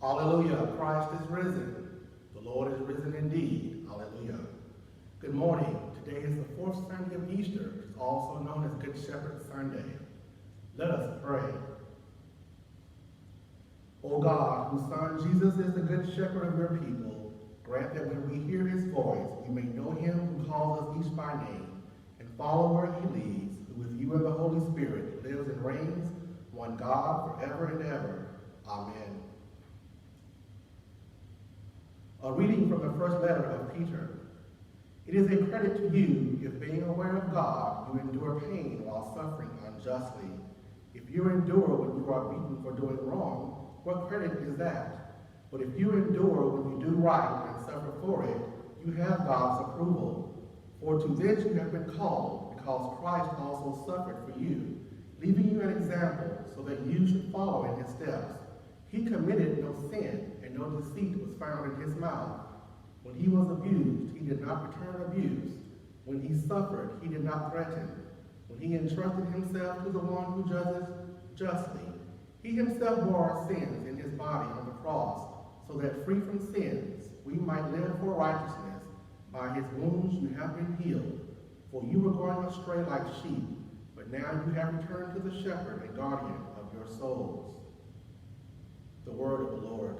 Hallelujah. Christ is risen. The Lord is risen indeed. Hallelujah. Good morning. Today is the fourth Sunday of Easter. It's also known as Good Shepherd Sunday. Let us pray. O God, whose Son Jesus is the Good Shepherd of your people, grant that when we hear his voice, we may know him who calls us each by name, and follow where he leads, who with you and the Holy Spirit lives and reigns, one God, forever and ever. Amen. A reading from the first letter of Peter. It is a credit to you if, being aware of God, you endure pain while suffering unjustly. If you endure when you are beaten for doing wrong, what credit is that? But if you endure when you do right and suffer for it, you have God's approval. For to this you have been called, because Christ also suffered for you, leaving you an example so that you should follow in his steps. He committed no sin, and no deceit was found in his mouth. When he was abused, he did not return abuse. When he suffered, he did not threaten. When he entrusted himself to the one who judges justly, he himself bore our sins in his body on the cross, so that free from sins, we might live for righteousness. By his wounds you have been healed. For you were going astray like sheep, but now you have returned to the shepherd and guardian of your souls. The word of the Lord.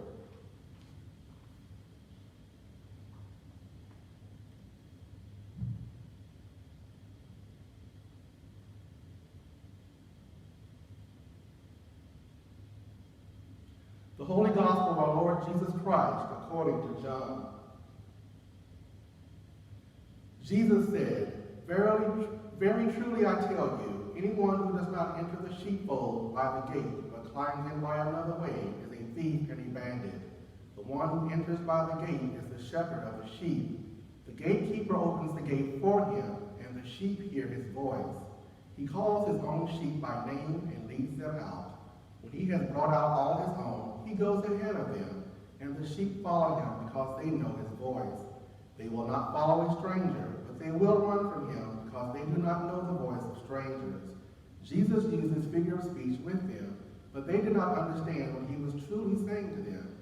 The Holy Gospel of our Lord Jesus Christ according to John. Jesus said, Verily, very truly I tell you, anyone who does not enter the sheepfold by the gate, but climbs in by another way, is a thief and a bandit. The one who enters by the gate is the shepherd of the sheep. The gatekeeper opens the gate for him, and the sheep hear his voice. He calls his own sheep by name and leads them out. When he has brought out all his own, he goes ahead of them, and the sheep follow him because they know his voice. They will not follow a stranger, but they will run from him because they do not know the voice of strangers. Jesus used this figure of speech with them, but they did not understand what he was truly saying to them.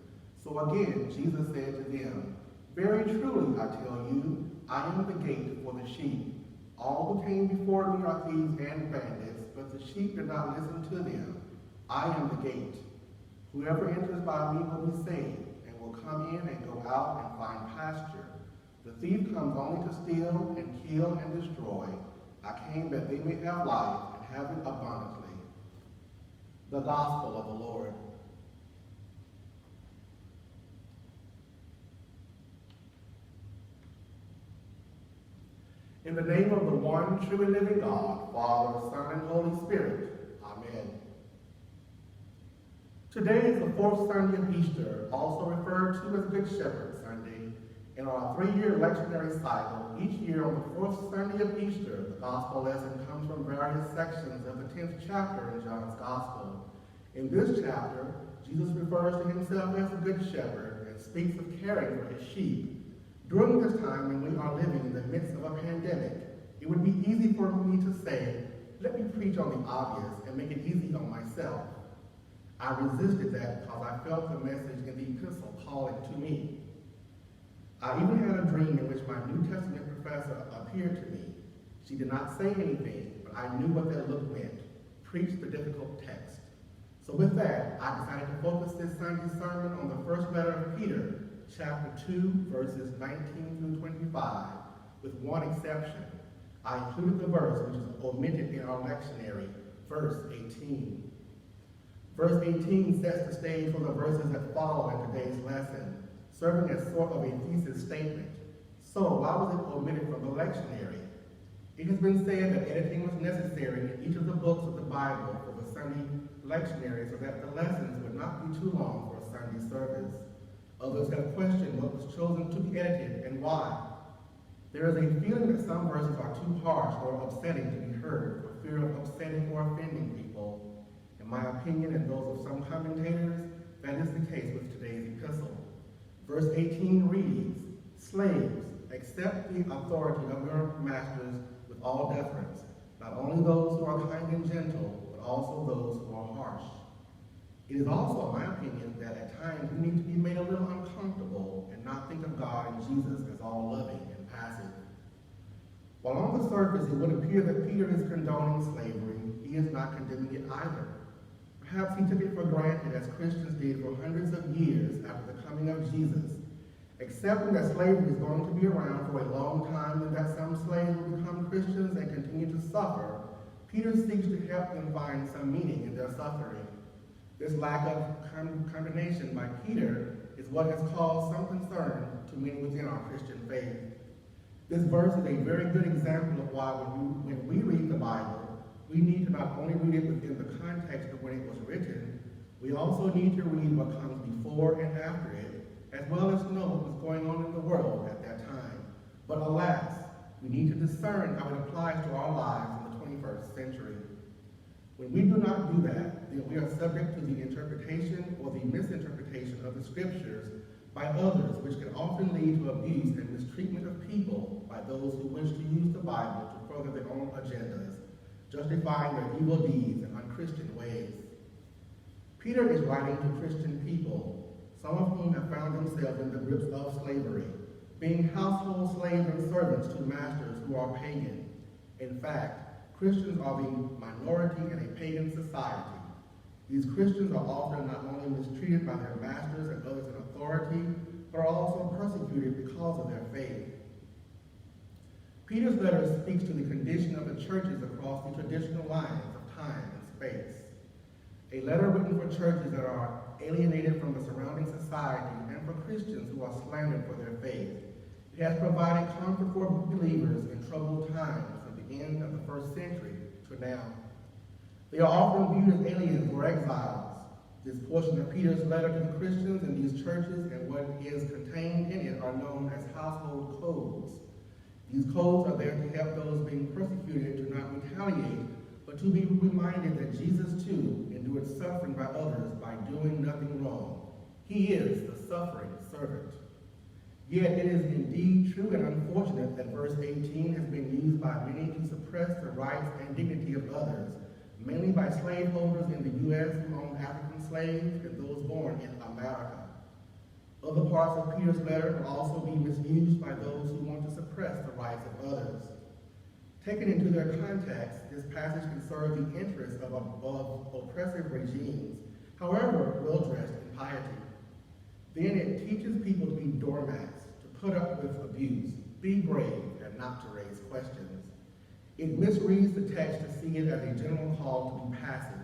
So again, Jesus said to them, Very truly I tell you, I am the gate for the sheep. All who came before me are thieves and bandits, but the sheep did not listen to them. I am the gate. Whoever enters by me will be saved, and will come in and go out and find pasture. The thief comes only to steal and kill and destroy. I came that they may have life and have it abundantly. The Gospel of the Lord. In the name of the one true and living God, Father, Son, and Holy Spirit. Amen. Today is the fourth Sunday of Easter, also referred to as Good Shepherd Sunday. In our three-year lectionary cycle, each year on the fourth Sunday of Easter, the gospel lesson comes from various sections of the 10th chapter in John's Gospel. In this chapter, Jesus refers to himself as the Good Shepherd and speaks of caring for his sheep. During this time when we are living in the midst of a pandemic, it would be easy for me to say, let me preach on the obvious and make it easy on myself. I resisted that because I felt the message in the epistle calling to me. I even had a dream in which my New Testament professor appeared to me. She did not say anything, but I knew what that look meant. Preach the difficult text. So with that, I decided to focus this Sunday sermon on the first letter of Peter, chapter 2, verses 19 through 25, with one exception. I included the verse which is omitted in our lectionary, verse 18. Verse 18 sets the stage for the verses that follow in today's lesson, serving as sort of a thesis statement. So, why was it omitted from the lectionary? It has been said that editing was necessary in each of the books of the Bible for the Sunday lectionary so that the lessons would not be too long for a Sunday service. Others have questioned what was chosen to be edited and why. There is a feeling that some verses are too harsh or upsetting to be heard for fear of upsetting or offending people. In my opinion and those of some commentators, that is the case with today's epistle. Verse 18 reads, Slaves, accept the authority of your masters with all deference, not only those who are kind and gentle, but also those who are harsh. It is also my opinion that at times we need to be made a little uncomfortable and not think of God and Jesus as all loving and passive. While on the surface it would appear that Peter is condoning slavery, he is not condemning it either. Perhaps he took it for granted, as Christians did for hundreds of years after the coming of Jesus, accepting that slavery is going to be around for a long time and that some slaves will become Christians and continue to suffer. Peter seeks to help them find some meaning in their suffering. This lack of condemnation by Peter is what has caused some concern to many within our Christian faith. This verse is a very good example of why when we read the Bible, we need to not only read it within the context of when it was written, we also need to read what comes before and after it, as well as know what was going on in the world at that time. But alas, we need to discern how it applies to our lives in the 21st century. When we do not do that, then we are subject to the interpretation or the misinterpretation of the scriptures by others, which can often lead to abuse and mistreatment of people by those who wish to use the Bible to further their own agendas, justifying their evil deeds and unchristian ways. Peter is writing to Christian people, some of whom have found themselves in the grips of slavery, being household slaves and servants to masters who are pagan. In fact, Christians are the minority in a pagan society. These Christians are often not only mistreated by their masters and others in authority, but are also persecuted because of their faith. Peter's letter speaks to the condition of the churches across the traditional lines of time and space. A letter written for churches that are alienated from the surrounding society and for Christians who are slandered for their faith. It has provided comfort for believers in troubled times from the end of the first century to now. They are often viewed as aliens or exiles. This portion of Peter's letter to the Christians in these churches and what is contained in it are known as household codes. These codes are there to help those being persecuted to not retaliate, but to be reminded that Jesus too endured suffering by others by doing nothing wrong. He is the suffering servant. Yet it is indeed true and unfortunate that verse 18 has been used by many to suppress the rights and dignity of others, mainly by slaveholders in the U.S. who owned African slaves and those born in America. Other parts of Peter's letter will also be misused by those who want to suppress the rights of others. Taken into their context, this passage can serve the interests of oppressive regimes, however well-dressed in piety. Then it teaches people to be doormats, to put up with abuse, be brave, and not to raise questions. It misreads the text to see it as a general call to be passive.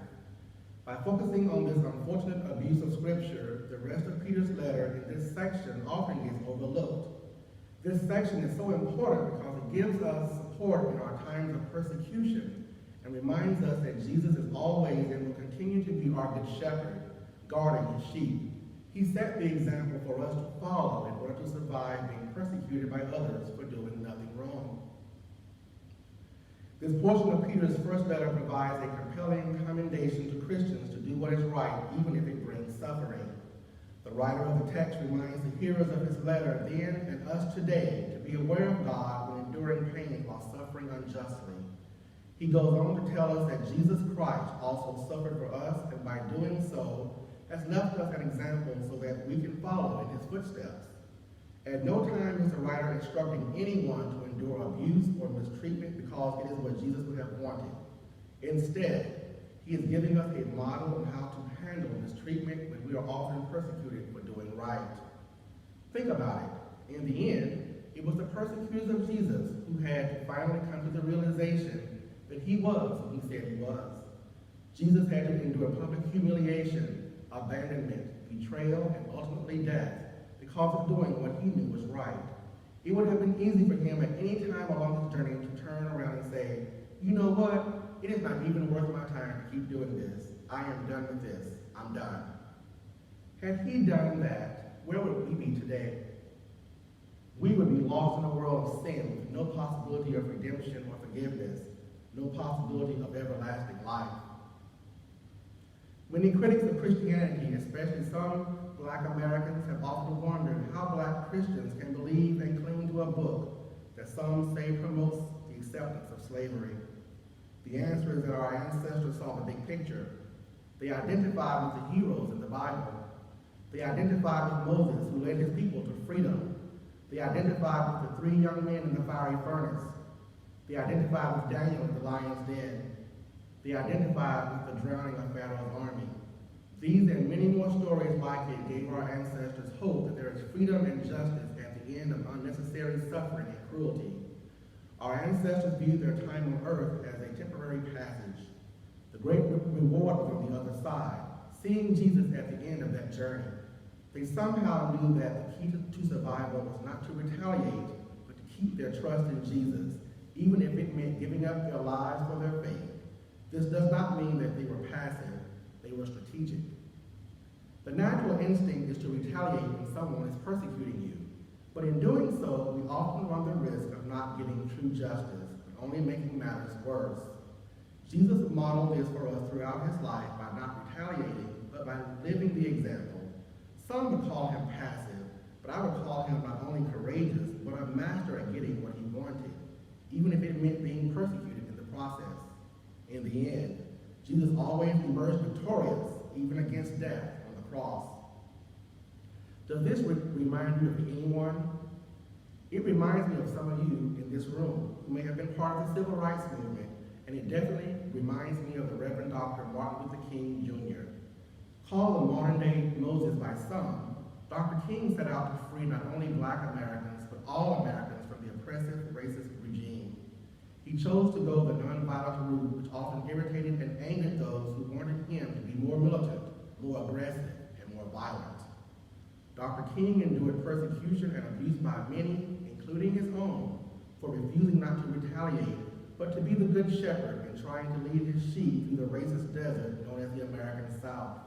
By focusing on this unfortunate abuse of Scripture, the rest of Peter's letter in this section often gets overlooked. This section is so important because it gives us support in our times of persecution and reminds us that Jesus is always and will continue to be our good shepherd, guarding his sheep. He set the example for us to follow in order to survive being persecuted by others for doing nothing wrong. This portion of Peter's first letter provides a compelling commendation to Christians to do what is right, even if it brings suffering. The writer of the text reminds the hearers of his letter then and us today to be aware of God when enduring pain while suffering unjustly. He goes on to tell us that Jesus Christ also suffered for us, and by doing so, has left us an example so that we can follow in his footsteps. At no time is the writer instructing anyone to endure abuse or mistreatment because it is what Jesus would have wanted. Instead, he is giving us a model on how to handle mistreatment when we are often persecuted for doing right. Think about it. In the end, it was the persecutors of Jesus who had to finally come to the realization that he was who he said he was. Jesus had to endure public humiliation, abandonment, betrayal, and ultimately death because of doing what he knew was right. It would have been easy for him at any time along his journey to turn around and say, you know what? It is not even worth my time to keep doing this. I am done with this. I'm done. Had he done that, where would we be today? We would be lost in a world of sin with no possibility of redemption or forgiveness, no possibility of everlasting life. Many critics of Christianity, especially some Black Americans, have often wondered how Black Christians can believe and cling to a book that some say promotes the acceptance of slavery. The answer is that our ancestors saw the big picture. They identified with the heroes in the Bible. They identified with Moses, who led his people to freedom. They identified with the 3 young men in the fiery furnace. They identified with Daniel in the lion's den. They identified with the drowning of Pharaoh's army. These and many more stories like it gave our ancestors hope that there is freedom and justice at the end of unnecessary suffering and cruelty. Our ancestors viewed their time on earth as a temporary passage. The great reward was on the other side, seeing Jesus at the end of that journey. They somehow knew that the key to survival was not to retaliate, but to keep their trust in Jesus, even if it meant giving up their lives for their faith. This does not mean that they were passive, they were strategic. The natural instinct is to retaliate when someone is persecuting you, but in doing so, we often run the risk of not getting true justice, but only making matters worse. Jesus modeled this for us throughout his life by not retaliating, but by living the example. Some would call him passive, but I would call him not only courageous, but a master at getting what he wanted, even if it meant being persecuted in the process. In the end, Jesus always emerged victorious, even against death on the cross. Does this remind you of anyone? It reminds me of some of you in this room who may have been part of the civil rights movement, and it definitely reminds me of the Reverend Dr. Martin Luther King Jr. Called the modern-day Moses by some, Dr. King set out to free not only Black Americans, but all Americans from the oppressive, racist regime. He chose to go the nonviolent route, which often irritated and angered those who wanted him to be more militant, more aggressive, and more violent. Dr. King endured persecution and abuse by many, including his own, for refusing not to retaliate, but to be the good shepherd in trying to lead his sheep through the racist desert known as the American South.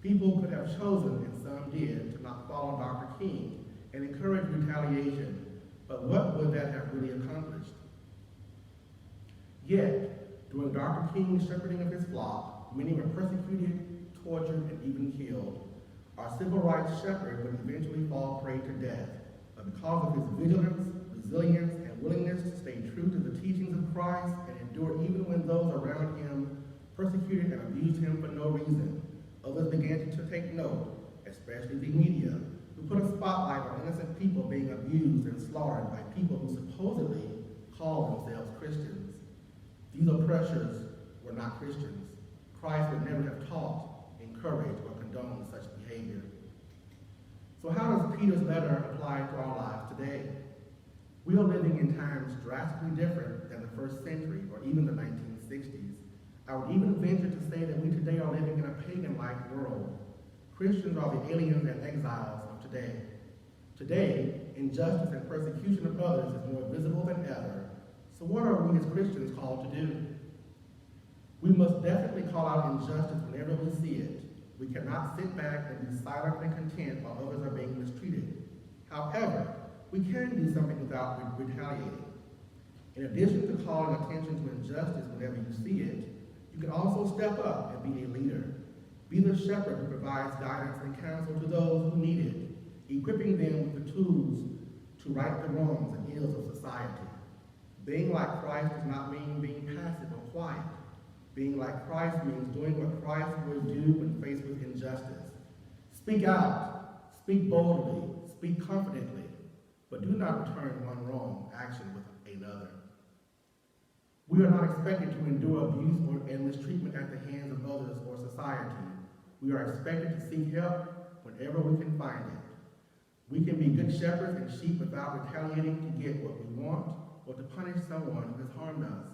People could have chosen, and some did, to not follow Dr. King and encourage retaliation, but what would that have really accomplished? Yet, during Dr. King's shepherding of his flock, many were persecuted, tortured, and even killed. Our civil rights shepherd would eventually fall prey to death, but because of his vigilance, resilience, and willingness to stay true to the teachings of Christ and endure even when those around him persecuted and abused him for no reason, others began to take note, especially the media, who put a spotlight on innocent people being abused and slaughtered by people who supposedly call themselves Christians. These oppressors were not Christians. Christ would never have taught, encouraged, or condoned such behavior. So how does Peter's letter apply to our lives today? We are living in times drastically different than the first century or even the 1960s. I would even venture to say that we today are living in a pagan-like world. Christians are the aliens and exiles of today. Today, injustice and persecution of others is more visible than ever. So what are we as Christians called to do? We must definitely call out injustice whenever we see it. We cannot sit back and be silent and content while others are being mistreated. However, we can do something without retaliating. In addition to calling attention to injustice whenever you see it, you can also step up and be a leader. Be the shepherd who provides guidance and counsel to those who need it, equipping them with the tools to right the wrongs and ills of society. Being like Christ does not mean being passive or quiet. Being like Christ means doing what Christ would do when faced with injustice. Speak out, speak boldly, speak confidently, but do not return one wrong action with another. We are not expected to endure abuse and mistreatment at the hands of others or society. We are expected to seek help whenever we can find it. We can be good shepherds and sheep without retaliating to get what we want or to punish someone who has harmed us.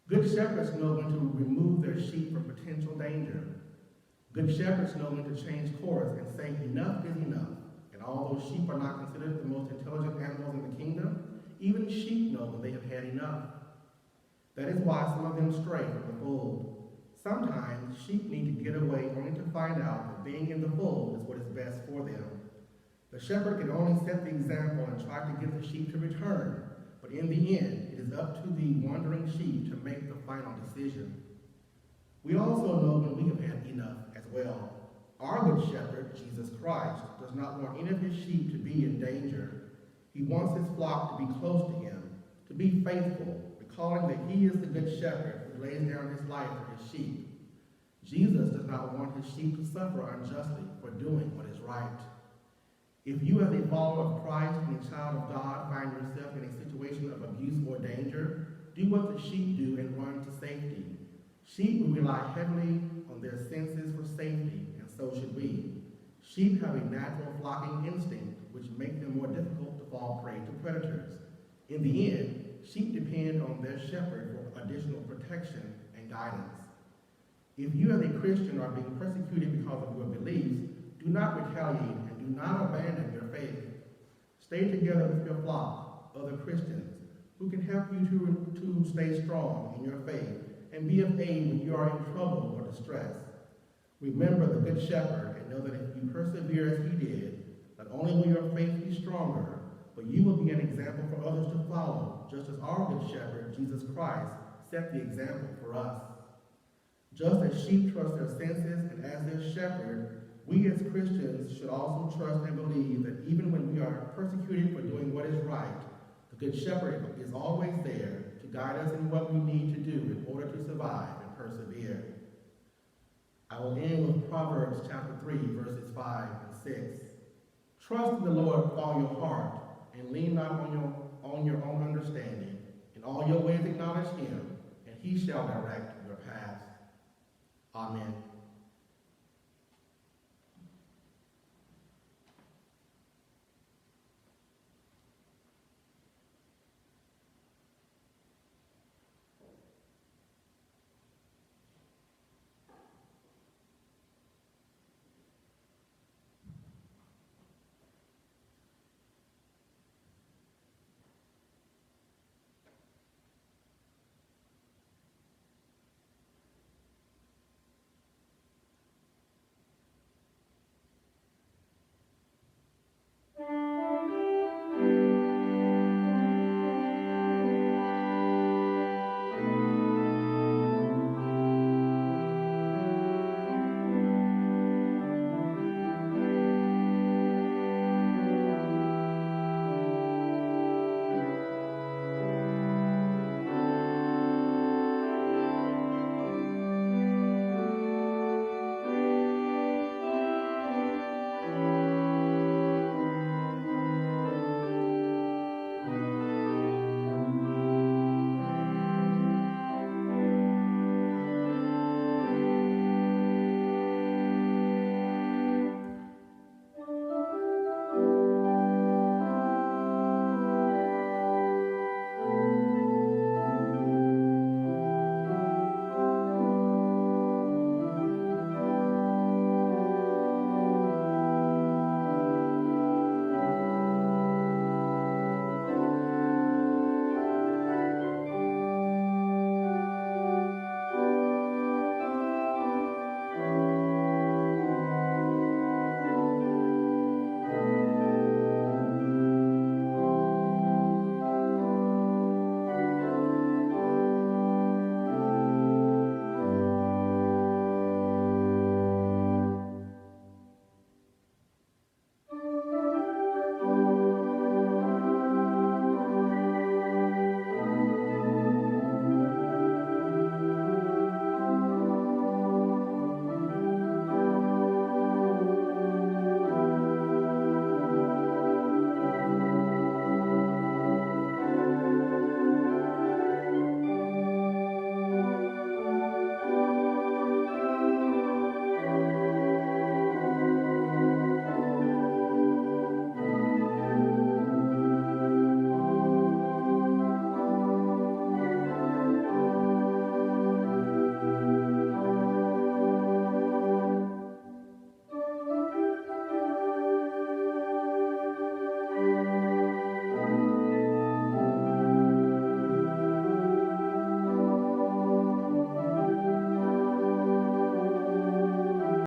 Good shepherds know when to remove their sheep from potential danger. Good shepherds know when to change course and say enough is enough. And although sheep are not considered the most intelligent animals in the kingdom, even sheep know when they have had enough. That is why some of them stray from the fold. Sometimes sheep need to get away only to find out that being in the fold is what is best for them. The shepherd can only set the example and try to get the sheep to return, but in the end, it is up to the wandering sheep to make the final decision. We also know when we have had enough as well. Our good shepherd, Jesus Christ, does not want any of his sheep to be in danger. He wants his flock to be close to him, to be faithful, recalling that he is the good shepherd who lays down his life for his sheep. Jesus does not want his sheep to suffer unjustly for doing what is right. If you as a follower of Christ and a child of God find yourself in a situation of abuse or danger, do what the sheep do and run to safety. Sheep will rely heavily on their senses for safety, and so should we. Sheep have a natural flocking instinct, which makes them more difficult to fall prey to predators. In the end, sheep depend on their shepherd for additional protection and guidance. If you as a Christian are being persecuted because of your beliefs, do not retaliate and do not abandon your faith. Stay together with your flock, other Christians, who can help you to stay strong in your faith and be of aid when you are in trouble or distress. Remember the Good Shepherd and know that if you persevere as he did, not only will your faith be stronger, but you will be an example for others to follow, just as our Good Shepherd, Jesus Christ, set the example for us. Just as sheep trust their senses and as their shepherd, we as Christians should also trust and believe that even when we are persecuted for doing what is right, the Good Shepherd is always there to guide us in what we need to do in order to survive and persevere. I will end with Proverbs chapter 3, verses 5 and 6. Trust in the Lord with all your heart, and lean not on your own understanding. In all your ways acknowledge him, and he shall direct your paths. Amen.